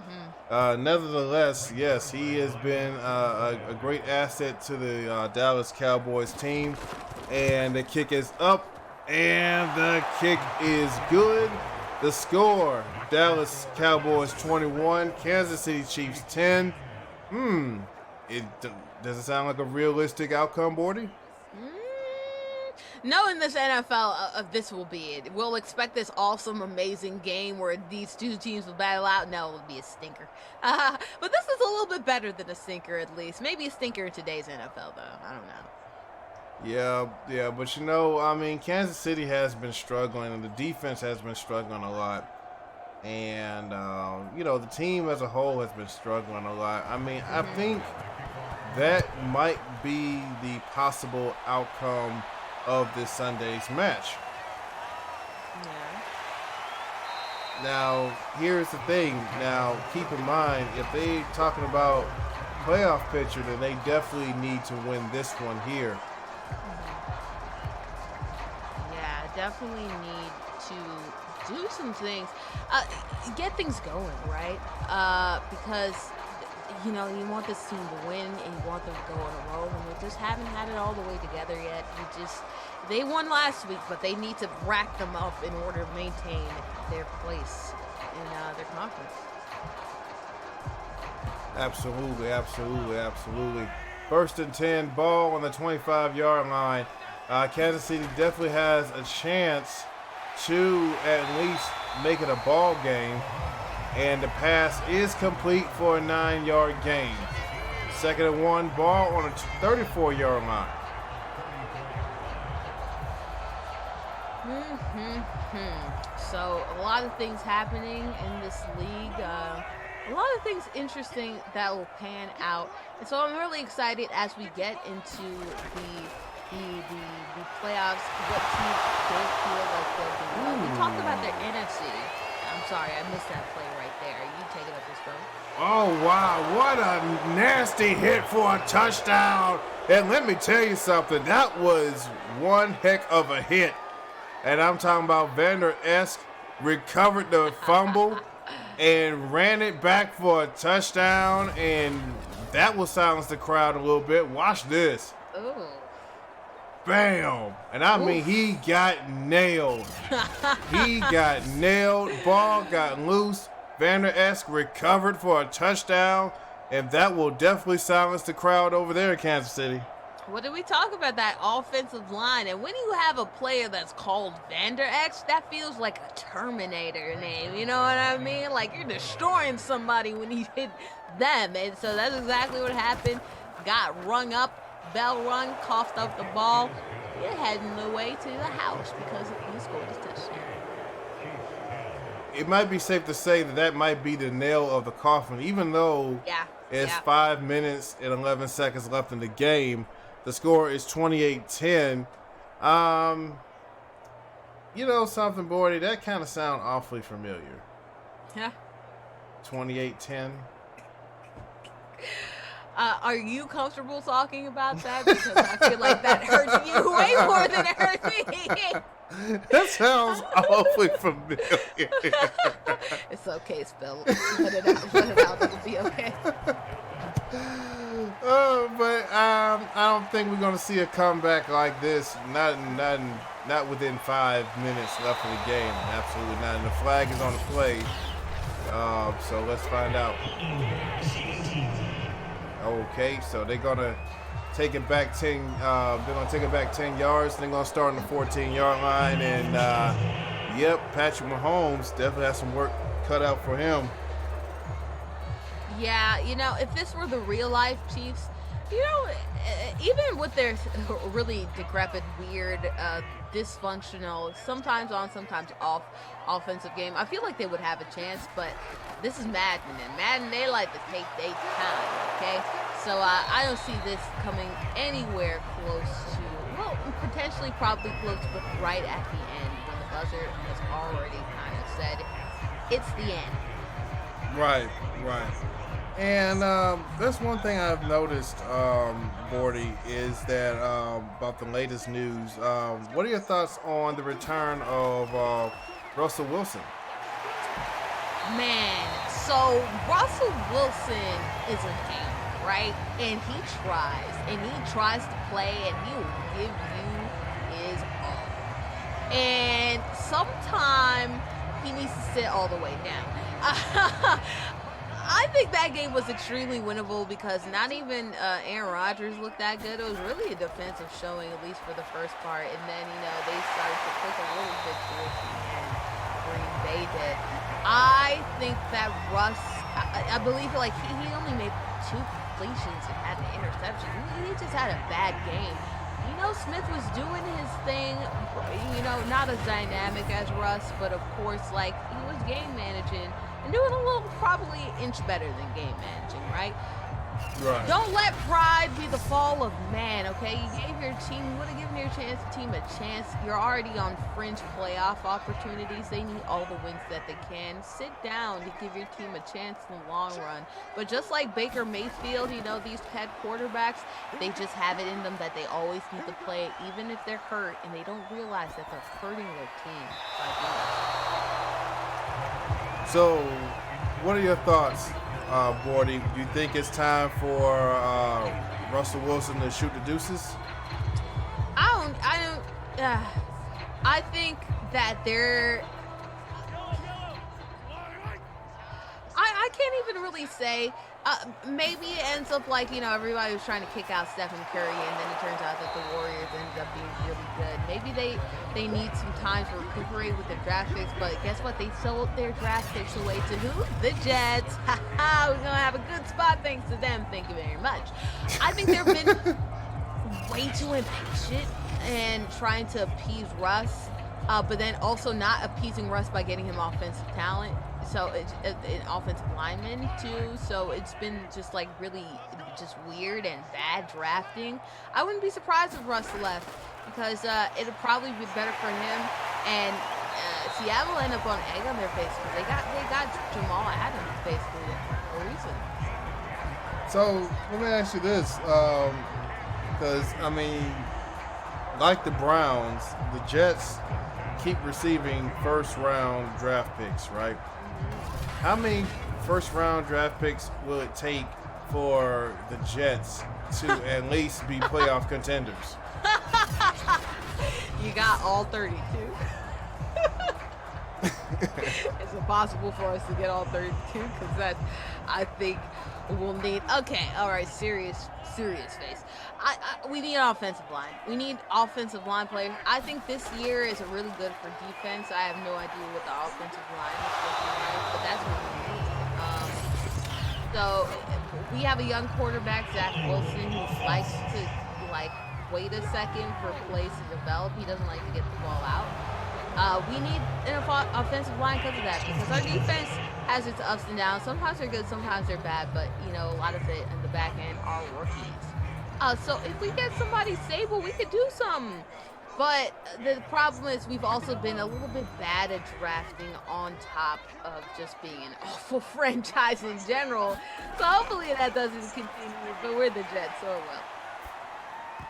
S1: nevertheless, yes, he has been a great asset to the Dallas Cowboys team. And the kick is up, and the kick is good. The score, Dallas Cowboys 21, Kansas City Chiefs 10. Does it sound like a realistic outcome, Boredy?
S2: No, in this NFL, this will be it. We'll expect this awesome, amazing game where these two teams will battle out. No, it'll be a stinker. But this is a little bit better than a stinker, at least. Maybe a stinker in today's NFL, though. I don't know.
S1: Yeah, but you know, I mean, Kansas City has been struggling, and the defense has been struggling a lot. And, you know, the team as a whole has been struggling a lot. I mean, I think that might be the possible outcome of this Sunday's match.
S2: Yeah.
S1: Now, here's the thing. Now, keep in mind, if they're talking about playoff picture, then they definitely need to win this one here.
S2: Yeah, definitely need to do some things. Get things going, right? Because you know, you want this team to win and you want them to go on a roll, and they just haven't had it all the way together yet. They won last week, but they need to rack them up in order to maintain their place in their conference.
S1: Absolutely. First and 10, ball on the 25-yard line. Kansas City definitely has a chance to at least make it a ball game. And the pass is complete for a 9-yard gain. Second and 1, ball on a 34-yard line.
S2: So a lot of things happening in this league. a lot of things interesting that will pan out. And so I'm really excited as we get into the playoffs, what teams they feel like they'll be. We talked about their NFC. I'm sorry, I missed that play right there. You take it up this go.
S1: Oh, wow. What a nasty hit for a touchdown. And let me tell you something. That was one heck of a hit. And I'm talking about Vander Esch recovered the fumble and ran it back for a touchdown. And that will silence the crowd a little bit. Watch this.
S2: Ooh.
S1: Bam. And I mean, he got nailed. He got nailed. Ball got loose. Vander Esch recovered for a touchdown. And that will definitely silence the crowd over there in Kansas City.
S2: What did we talk about, that offensive line? And when you have a player that's called Vander Esch, that feels like a Terminator name. You know what I mean? Like you're destroying somebody when you hit them. And so that's exactly what happened. Got rung up, bell rung, coughed up the ball. You're heading the way to the house because he scored his touchdown.
S1: It might be safe to say that might be the nail of the coffin, even though it's 5 minutes and 11 seconds left in the game. The score is 28-10. You know something, Boredy? That kind of sound awfully familiar.
S2: Yeah.
S1: 28-10.
S2: Are you comfortable talking about that? Because I feel like that hurts you way more than it hurts me.
S1: That sounds awfully familiar.
S2: It's okay, Spill. Let it out. Let it out. It'll be okay.
S1: But I don't think we're going to see a comeback like this. Not within 5 minutes left in the game. Absolutely not. And the flag is on the play. So let's find out. Okay, so they're going to take it back 10. They're going to take it back 10 yards. They're going to start on the 14-yard line. And, Patrick Mahomes definitely has some work cut out for him.
S2: Yeah, you know, if this were the real-life Chiefs, you know, even with their really decrepit, weird, dysfunctional, sometimes on, sometimes off offensive game, I feel like they would have a chance, but this is Madden, and Madden, they like to take their time, okay? So I don't see this coming anywhere close to, well, potentially probably close, but right at the end, when the buzzer has already kind of said, it's the end.
S1: Right. And that's one thing I've noticed, Boredy, is that about the latest news. What are your thoughts on the return of Russell Wilson?
S2: Man, so Russell Wilson is a gamer, right? And he tries to play, and he will give you his all. And sometime he needs to sit all the way down. I think that game was extremely winnable because not even Aaron Rodgers looked that good. It was really a defensive showing, at least for the first part. And then, you know, they started to click a little bit towards the end. Green Bay did. I think that Russ, I believe like he only made 2 completions and had an interception. He just had a bad game. You know, Smith was doing his thing, you know, not as dynamic as Russ, but of course, like, he was game managing. And doing a little, probably inch better than game managing, right?
S1: Right.
S2: Don't let pride be the fall of man, okay? You gave your team, you would have given your team a chance. You're already on fringe playoff opportunities. They need all the wins that they can. Sit down to give your team a chance in the long run. But just like Baker Mayfield, you know, these pet quarterbacks, they just have it in them that they always need to play, even if they're hurt, and they don't realize that they're hurting their team by doing it.
S1: So, what are your thoughts, Boredy? Do you think it's time for Russell Wilson to shoot the deuces?
S2: I think that they're. I can't even really say. Maybe it ends up like, you know, everybody was trying to kick out Stephen Curry, and then it turns out that the Warriors ended up being really good. Maybe they need some time to recuperate with their draft picks, but guess what? They sold their draft picks away to who? The Jets. We're going to have a good spot thanks to them. Thank you very much. I think they've been way too impatient and trying to appease Russ, but then also not appeasing Russ by getting him offensive talent. so it's an offensive lineman too. So it's been just like really just weird and bad drafting. I wouldn't be surprised if Russ left because it'll probably be better for him. And Seattle end up on egg on their face because they got Jamal Adams basically for no reason.
S1: So let me ask you this, because I mean, like the Browns, the Jets keep receiving first-round draft picks, right? How many first-round draft picks will it take for the Jets to at least be playoff contenders?
S2: You got all 32. It's impossible for us to get all 32 because that, I think, we'll need. Okay, all right, serious face. We need an offensive line. We need offensive line players. I think this year is really good for defense. I have no idea what the offensive line is looking like, but that's what we need. So we have a young quarterback, Zach Wilson, who likes to wait a second for plays to develop. He doesn't like to get the ball out. We need an offensive line because of that, because our defense has its ups and downs. Sometimes they're good, sometimes they're bad, but a lot of it in the back end are rookies. So if we get somebody stable, we could do something. But the problem is we've also been a little bit bad at drafting on top of just being an awful franchise in general. So hopefully that doesn't continue, but we're the Jets, so it will.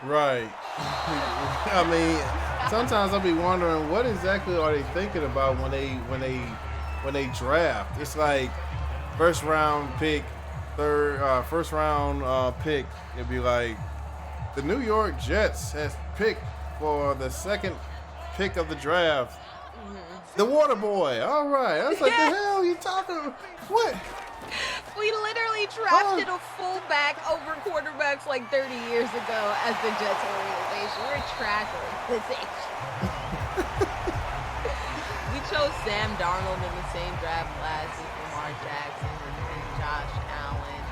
S1: Right. I mean, sometimes I'll be wondering what exactly are they thinking about when they draft. It's like first round pick. It'd be like the New York Jets has picked for the second pick of the draft. The Water Boy. All right. I was like, the hell are you talking about? What?
S2: We literally drafted a fullback over quarterbacks like 30 years ago as the Jets organization. We're trash organization. We chose Sam Darnold in the same draft class as Lamar Jackson and Josh Allen.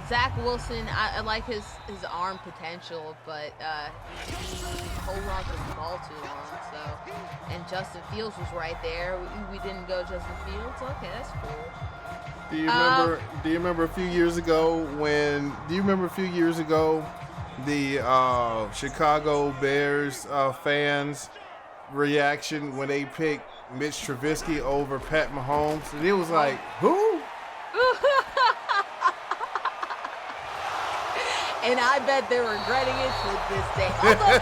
S2: Zach Wilson, I like his arm potential, but he holds on to the ball too long. So, and Justin Fields was right there. We didn't go Justin Fields. Okay, that's cool.
S1: Do you remember a few years ago the Chicago Bears fans' reaction when they picked Mitch Trubisky over Pat Mahomes? And it was like, who?
S2: And I bet they're regretting it to this day. Although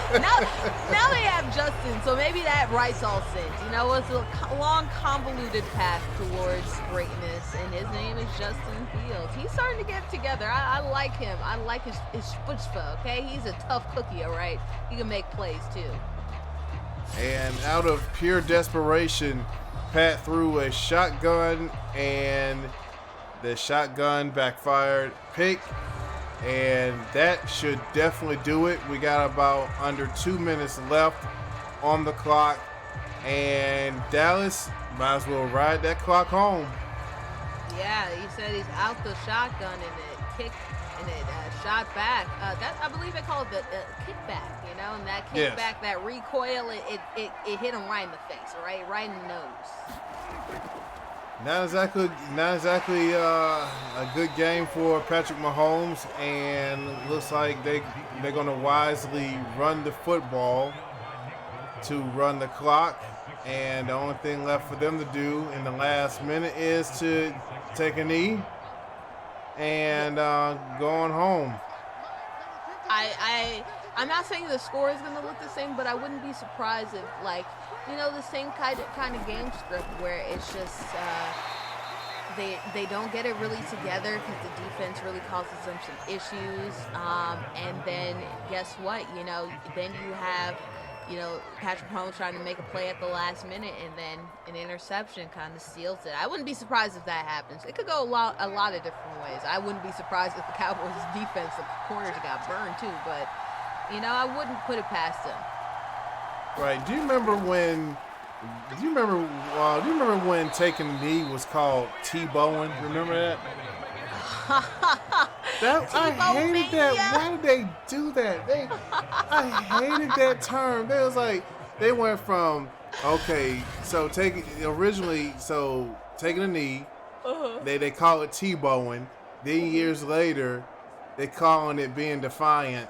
S2: now they have Justin, so maybe that rights all sins. It's a long, convoluted path towards greatness, and his name is Justin Fields. He's starting to get together. I like him. I like his chutzpah, okay? He's a tough cookie, all right? He can make plays, too.
S1: And out of pure desperation, Pat threw a shotgun, and the shotgun backfired. Pick. And that should definitely do it. We got about under 2 minutes left on the clock. And Dallas might as well ride that clock home.
S2: Yeah, he said he's out the shotgun and it kicked and it shot back. That I believe they call it the kickback, and that kickback, that recoil, it hit him right in the face, right in the nose.
S1: Not exactly a good game for Patrick Mahomes, and looks like they're going to wisely run the football to run the clock, and the only thing left for them to do in the last minute is to take a knee and go on home.
S2: I'm not saying the score is going to look the same, but I wouldn't be surprised if, the same kind of game script where it's just they don't get it really together because the defense really causes them some issues. And then guess what? Then you have, Patrick Mahomes trying to make a play at the last minute, and then an interception kind of seals it. I wouldn't be surprised if that happens. It could go a lot of different ways. I wouldn't be surprised if the Cowboys' defense, the corners got burned too, but I wouldn't put it past them.
S1: Right. Do you remember when taking a knee was called T-bowing? Remember that? I hated that. Why did they do that? I hated that term. They was like, they went from, okay, so originally, taking a knee.
S2: Uh-huh.
S1: They call it Tebowing. Then years later, they calling it being defiant.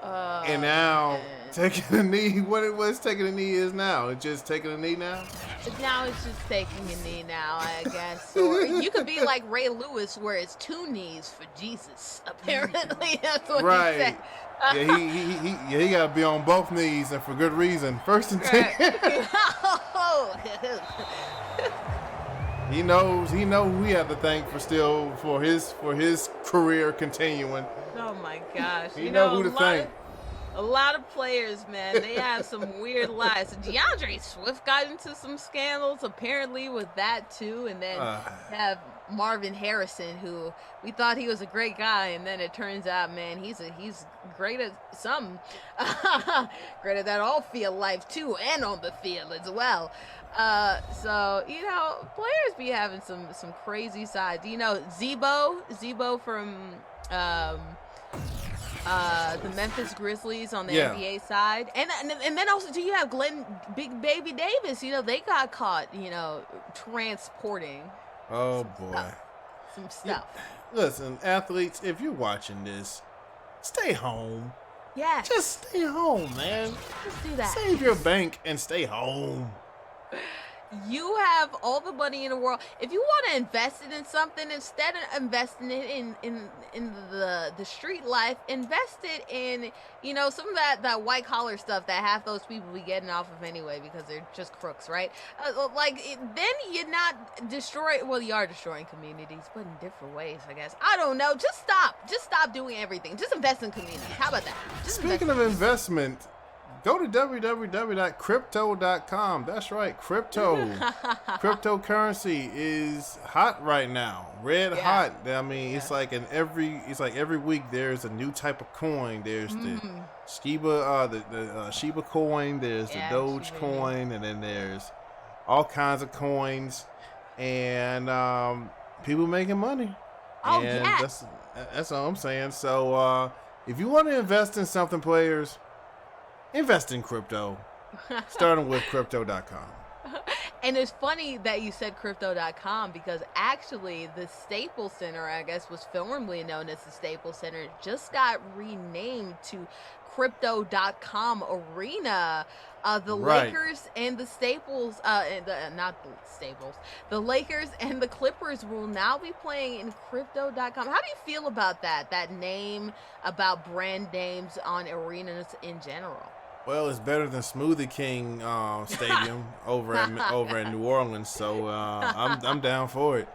S1: And now taking a knee. What's taking a knee is now? It's just taking a knee now.
S2: Now it's just taking a knee now, I guess. Or you could be like Ray Lewis, where it's 2 knees for Jesus. Apparently, that's what he said.
S1: Yeah, he got to be on both knees, and for good reason. First and 10. He knows who he had to thank for his career continuing.
S2: Oh my gosh!
S1: He know who to thank.
S2: A lot of players, man, they have some weird lives. DeAndre Swift got into some scandals apparently with that too, and then have Marvin Harrison, who we thought he was a great guy, and then it turns out, man, he's great at something, great at that off-field life too, and on the field as well. So players be having some crazy sides. Zebo from the Memphis Grizzlies on the NBA side, and then also do you have Big Baby Davis? They got caught, transporting.
S1: Oh boy,
S2: some stuff.
S1: Listen, athletes, if you're watching this, stay home.
S2: Yeah,
S1: just stay home, man.
S2: Just do that.
S1: Save your bank and stay home.
S2: You have all the money in the world. If you want to invest it in something, instead of investing it in the street life, invest it in some of that white collar stuff that half those people be getting off of anyway because they're just crooks, right? Then you're not destroying. Well, you are destroying communities, but in different ways, I guess. I don't know. Just stop doing everything. Just invest in communities. How about that?
S1: Speaking of investment. Go to www.crypto.com. That's right, crypto. Cryptocurrency is hot right now, red hot. I mean, it's like every week there's a new type of coin. There's the Shiba, the Shiba coin. There's the Doge coin, and then there's all kinds of coins, and people making money.
S2: Oh
S1: and
S2: yeah,
S1: that's all I'm saying. So if you want to invest in something, players. Invest in crypto, starting with crypto.com.
S2: And it's funny that you said crypto.com because actually the Staples Center, I guess was formerly known as the Staples Center, just got renamed to crypto.com Arena. The Lakers and the Staples, the Lakers and the Clippers will now be playing in crypto.com. How do you feel about that name, about brand names on arenas in general?
S1: Well, it's better than Smoothie King Stadium over in New Orleans, so I'm down for it.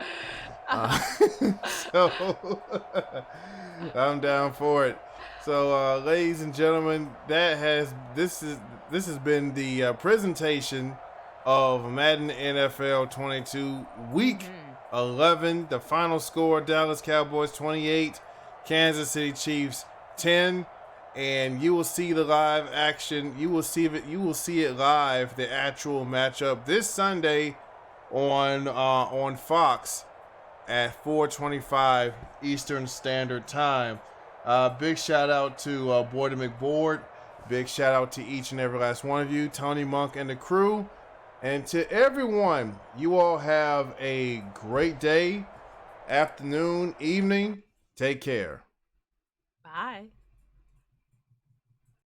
S1: I'm down for it. So, ladies and gentlemen, this has been the presentation of Madden NFL 22 Week 11. The final score: Dallas Cowboys 28, Kansas City Chiefs 10. And you will see the live action. You will see it live. The actual matchup this Sunday on Fox at 4:25 Eastern Standard Time. Big shout out to Boredy McBored. Big shout out to each and every last one of you, Tony Monk and the crew, and to everyone. You all have a great day, afternoon, evening. Take care.
S2: Bye.